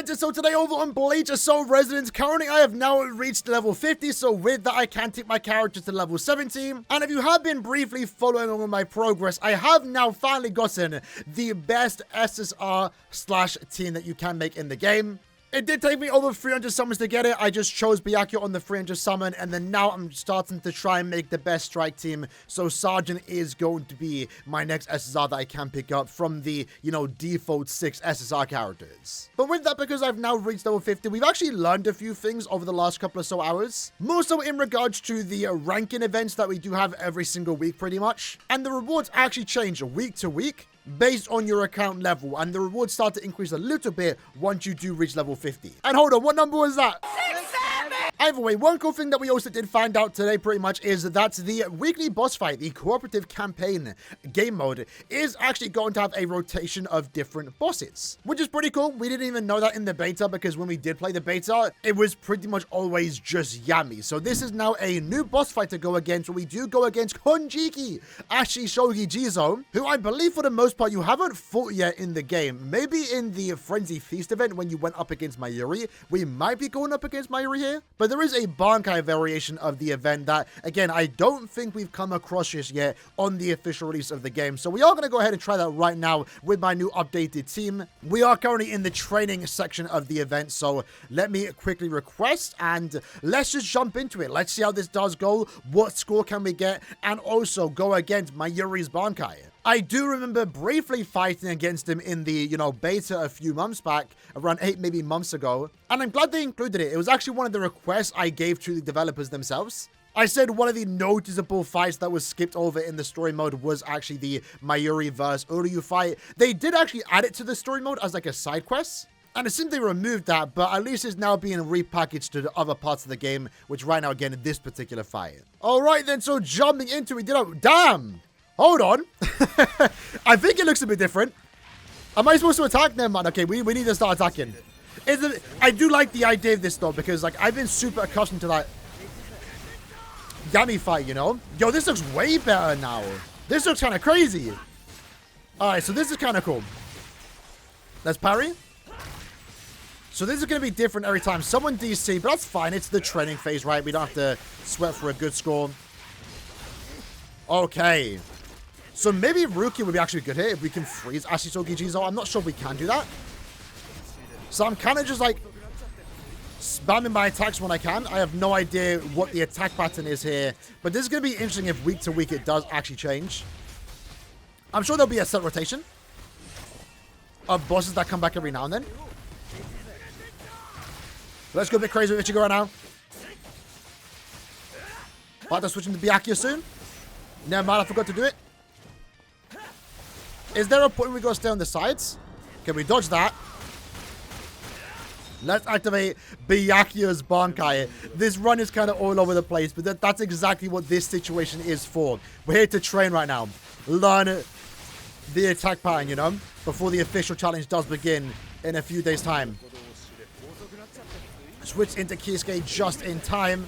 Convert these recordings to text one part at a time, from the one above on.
Alright, so today over on Bleach Assault Residence, currently I have now reached level 50, so with that I can take my character to level 17. And if you have been briefly following along with my progress, I have now finally gotten the best SSR/team that you can make in the game. It did take me over 300 summons to get it. I just chose Byakuya on the 300 summon, and then now I'm starting to try and make the best strike team. So Sergeant is going to be my next SSR that I can pick up from the, default 6 SSR characters. But with that, because I've now reached level 50, we've actually learned a few things over the last couple of so hours. More so in regards to the ranking events that we do have every single week, pretty much. And the rewards actually change week to week, based on your account level, and the rewards start to increase a little bit once you do reach level 50. And hold on, what number was that? 670! Either way, one cool thing that we also did find out today pretty much is that the weekly boss fight, the cooperative campaign game mode, is actually going to have a rotation of different bosses, which is pretty cool. We didn't even know that in the beta, because when we did play the beta, it was pretty much always just Yami. So this is now a new boss fight to go against, where we do go against Konjiki Ashisoghizo, who I believe for the most part you haven't fought yet in the game. Maybe in the Frenzy Feast event when you went up against Mayuri, we might be going up against Mayuri here. But there is a Bankai variation of the event that, again, I don't think we've come across just yet on the official release of the game. So we are going to go ahead and try that right now with my new updated team. We are currently in the training section of the event, so let me quickly request and let's just jump into it. Let's see how this does go. What score can we get? And also go against Mayuri's Bankai. I do remember briefly fighting against him in the, beta a few months back, around 8 maybe months ago. And I'm glad they included it. It was actually one of the requests I gave to the developers themselves. I said one of the noticeable fights that was skipped over in the story mode was actually the Mayuri vs. Uryu fight. They did actually add it to the story mode as like a side quest. And it seems they removed that, but at least it's now being repackaged to the other parts of the game, which right now, again, in this particular fight. All right, then, so jumping into it, damn! Hold on. I think it looks a bit different. Am I supposed to attack them, man? Okay, we need to start attacking. I do like the idea of this, though, because, I've been super accustomed to that Yami fight, Yo, this looks way better now. This looks kind of crazy. All right, so this is kind of cool. Let's parry. So this is going to be different every time. Someone DC, but that's fine. It's the training phase, right? We don't have to sweat for a good score. Okay. So maybe Ruki would be actually good here if we can freeze Ashisoghizo. I'm not sure if we can do that. So I'm kind of just spamming my attacks when I can. I have no idea what the attack pattern is here. But this is going to be interesting if week to week it does actually change. I'm sure there'll be a set rotation of bosses that come back every now and then. Let's go a bit crazy with Ichigo right now. About to switch into Byakuya soon. Never mind, I forgot to do it. Is there a point where we gotta stay on the sides? Can we dodge that? Let's activate Byakuya's Bankai. This run is kind of all over the place, but that's exactly what this situation is for. We're here to train right now. Learn the attack pattern, before the official challenge does begin in a few days' time. Switch into Kisuke just in time.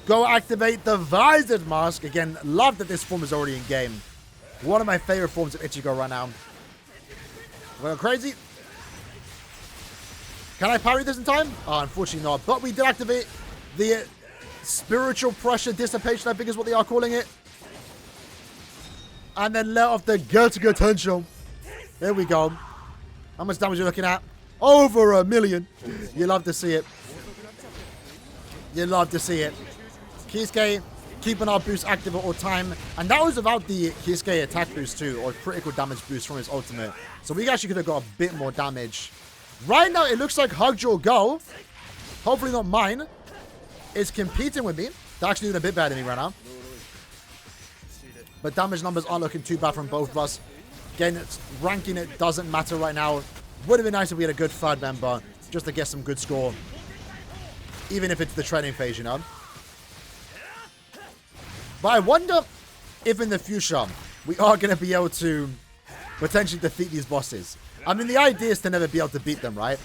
Go activate the Visored Mask. Again, love that this form is already in game. One of my favorite forms of Ichigo right now. We're going crazy. Can I parry this in time? Oh, unfortunately not. But we did activate the spiritual pressure dissipation, I think is what they are calling it. And then let off the Getsuga Tensho. There we go. How much damage are you looking at? Over 1 million. You love to see it. You love to see it. Kisuke keeping our boost active at all time. And that was without the Kisuke attack boost too, or critical damage boost from his ultimate. So we actually could have got a bit more damage. Right now, it looks like Hugjo Go, hopefully not mine, is competing with me. They're actually doing a bit better than me right now. But damage numbers aren't looking too bad from both of us. Again, ranking it doesn't matter right now. Would have been nice if we had a good third member, just to get some good score. Even if it's the training phase, But I wonder if in the future, we are going to be able to potentially defeat these bosses. I mean, the idea is to never be able to beat them, right?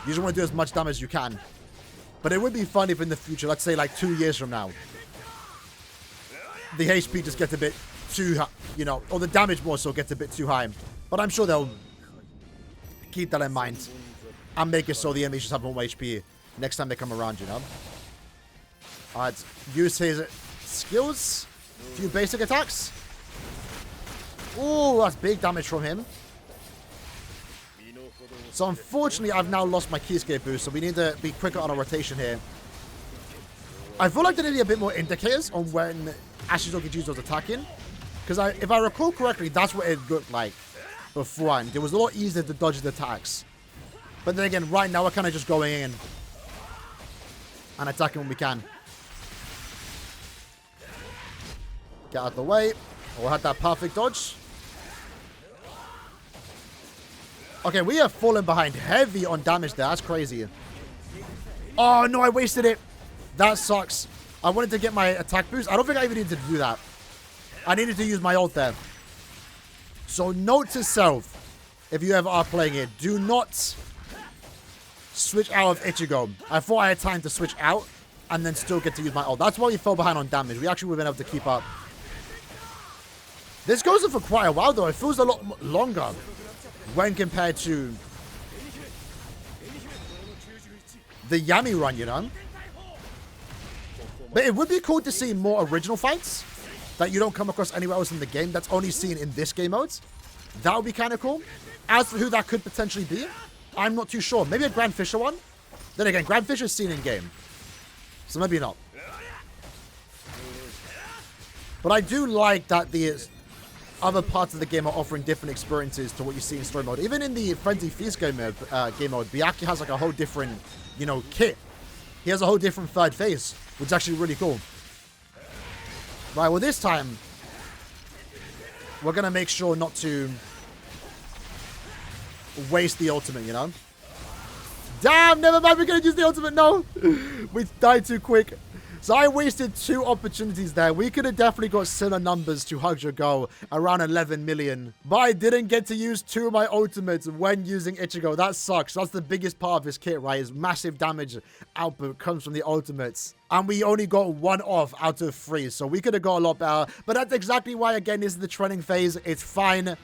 You just want to do as much damage as you can. But it would be fun if in the future, let's say 2 years from now, the HP just gets a bit too high, or the damage more so gets a bit too high. But I'm sure they'll keep that in mind. And make it so the enemies just have more HP next time they come around, you know? Alright, use his skills. A few basic attacks. Ooh, that's big damage from him. So unfortunately, I've now lost my Keyescape boost, so we need to be quicker on our rotation here. I feel like there need to be a bit more indicators on when Ashisoghizo was attacking. Because if I recall correctly, that's what it looked like beforehand. It was a lot easier to dodge the attacks. But then again, right now, we're kind of just going in and attacking when we can. Get out of the way. We'll have that perfect dodge. Okay, we have fallen behind heavy on damage there. That's crazy. Oh, no, I wasted it. That sucks. I wanted to get my attack boost. I don't think I even needed to do that. I needed to use my ult there. So note to self, if you ever are playing it, do not switch out of Ichigo. I thought I had time to switch out and then still get to use my ult. That's why we fell behind on damage. We actually would have been able to keep up. This goes on for quite a while, though. It feels a lot longer when compared to the Yami run, you know? But it would be cool to see more original fights that you don't come across anywhere else in the game that's only seen in this game mode. That would be kind of cool. As for who that could potentially be, I'm not too sure. Maybe a Grand Fisher one? Then again, Grand Fisher's seen in game. So maybe not. But I do like that the other parts of the game are offering different experiences to what you see in story mode. Even in the Frenzy Feast game mode, Byakuya has like a whole different, you know, kit. He has a whole different third phase, which is actually really cool. Right, well this time, we're going to make sure not to waste the ultimate, you know? Damn, never mind, we're going to use the ultimate, no! We died too quick. So I wasted 2 opportunities there. We could have definitely got similar numbers to Ashisoghizo, around 11 million. But I didn't get to use 2 of my ultimates when using Ichigo. That sucks. That's the biggest part of his kit, right? His massive damage output comes from the ultimates. And we only got 1 off out of 3. So we could have got a lot better. But that's exactly why, again, this is the training phase. It's fine.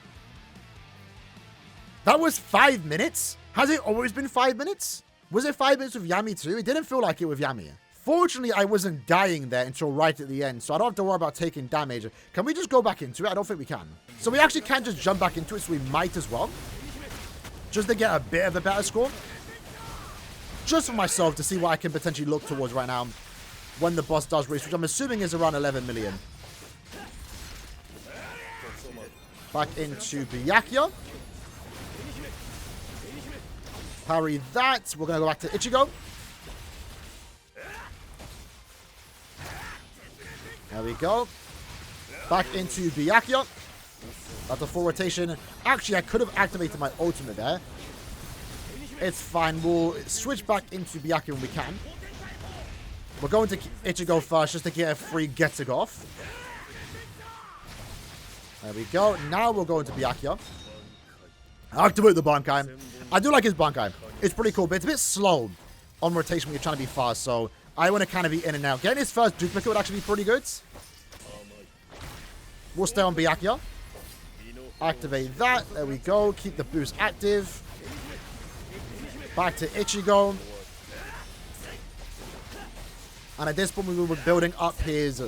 That was 5 minutes? Has it always been 5 minutes? Was it 5 minutes with Yami too? It didn't feel like it with Yami. Fortunately, I wasn't dying there until right at the end, so I don't have to worry about taking damage. Can we just go back into it? I don't think we can. So we actually can just jump back into it, so we might as well. Just to get a bit of a better score. Just for myself to see what I can potentially look towards right now when the boss does reach, which I'm assuming is around 11 million. Back into Byakuya. Parry that. We're going to go back to Ichigo. There we go. Back into Byakuya. That's a full rotation. Actually, I could have activated my ultimate there. It's fine. We'll switch back into Byakuya when we can. We're going to Ichigo first just to get a free getting off. There we go. Now we'll go into Byakuya. Activate the Bankai. I do like his Bankai. It's pretty cool, but it's a bit slow on rotation when you're trying to be fast, so I want to kind of be in and out. Getting his first duplicate would actually be pretty good. We'll stay on Byakuya. Activate that. There we go. Keep the boost active. Back to Ichigo. And at this point, we were building up his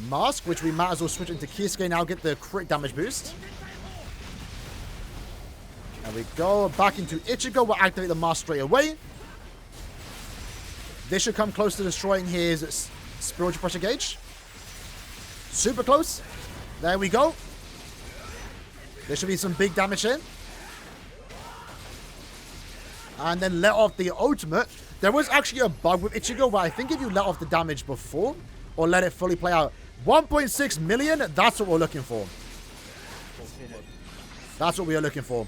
mask, which we might as well switch into Kiyusuke now, get the crit damage boost. There we go. Back into Ichigo. We'll activate the mask straight away. This should come close to destroying his spiritual pressure gauge. Super close. There we go. There should be some big damage here. And then let off the ultimate. There was actually a bug with Ichigo where I think if you let off the damage before or let it fully play out, 1.6 million, that's what we're looking for. That's what we are looking for.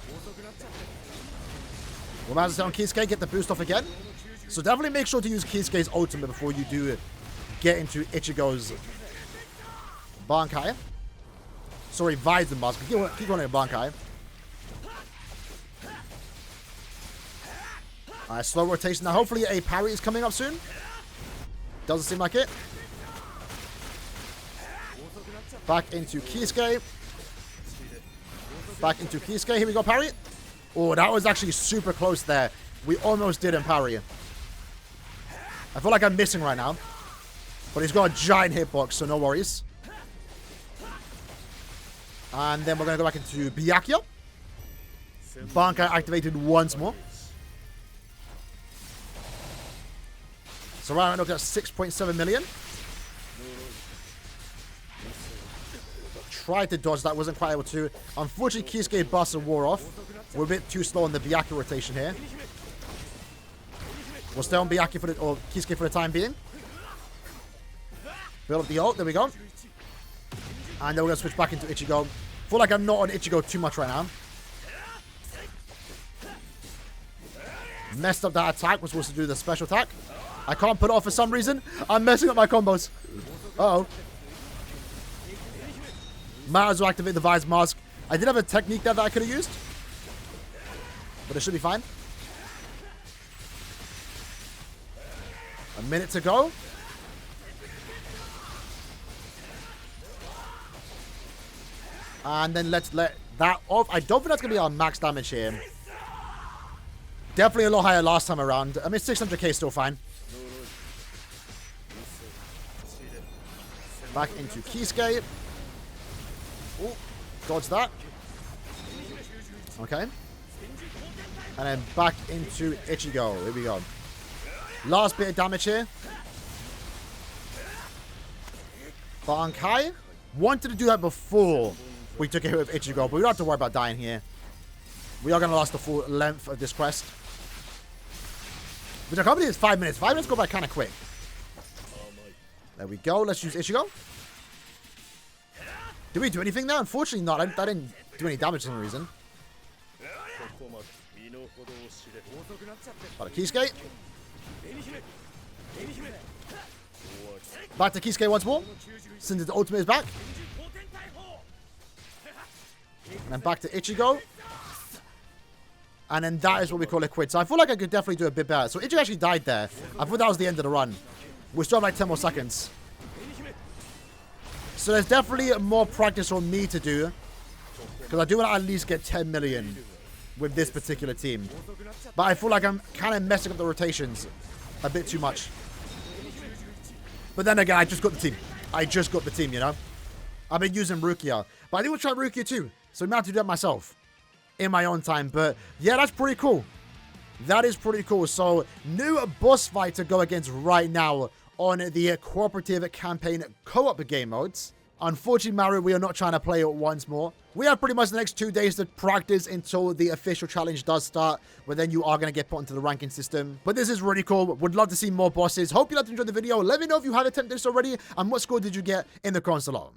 We'll manage to stay on Kiyusuke, get the boost off again. So definitely make sure to use Kiyusuke's ultimate before you do get into Ichigo's Bankai. Sorry, Visor Mask. Keep going at Bankai. Alright, slow rotation. Now hopefully a parry is coming up soon. Doesn't seem like it. Back into Kiyusuke. Back into Kiyusuke. Here we go, parry. Oh, that was actually super close there. We almost didn't parry. I feel like I'm missing right now. But he's got a giant hitbox, so no worries. And then we're going to go back into Byakuya. Bankai activated once more. So right now, look at 6.7 million. Tried to dodge that, wasn't quite able to. Unfortunately, Kisuke busts a war off. We're a bit too slow on the Byakuya rotation here. We'll stay on Byakuya for the, or Kisuke for the time being. Build up the ult, there we go. And then we're going to switch back into Ichigo. Feel like I'm not on Ichigo too much right now. Messed up that attack, was supposed to do the special attack. I can't put it off for some reason. I'm messing up my combos. Uh-oh. Might as well activate the Vise Mask. I did have a technique there that I could have used. But it should be fine. A minute to go. And then let's let that off. I don't think that's going to be our max damage here. Definitely a lot higher last time around. I mean, 600k is still fine. Back into Kisuke. Oh, dodge that. Okay. And then back into Ichigo. Here we go. Last bit of damage here. Bankai. Wanted to do that before we took a hit with Ichigo, but we don't have to worry about dying here. We are going to last the full length of this quest. Which I can't believe is 5 minutes. 5 minutes go by kind of quick. There we go. Let's use Ichigo. Did we do anything there? Unfortunately not. I didn't do any damage for some reason. Back to Kisuke. Back to Kisuke once more. Since the ultimate is back. And then back to Ichigo. And then that is what we call a quit. So I feel like I could definitely do a bit better. So Ichigo actually died there. I thought that was the end of the run. We still have like 10 more seconds. So there's definitely more practice for me to do. Because I do want to at least get 10 million with this particular team. But I feel like I'm kind of messing up the rotations a bit too much. But then again, I just got the team. I just got the team, you know. I've been using Rukia. But I think we'll try Rukia too. So I might have to do that myself. In my own time. But yeah, that's pretty cool. That is pretty cool. So new boss fight to go against right now on the cooperative campaign co-op game modes. Unfortunately, Mario, we are not trying to play it once more. We have pretty much the next 2 days to practice until the official challenge does start, where then you are going to get put into the ranking system. But this is really cool. Would love to see more bosses. Hope you liked and enjoyed the video. Let me know if you have attempted this already and what score did you get in the comments below.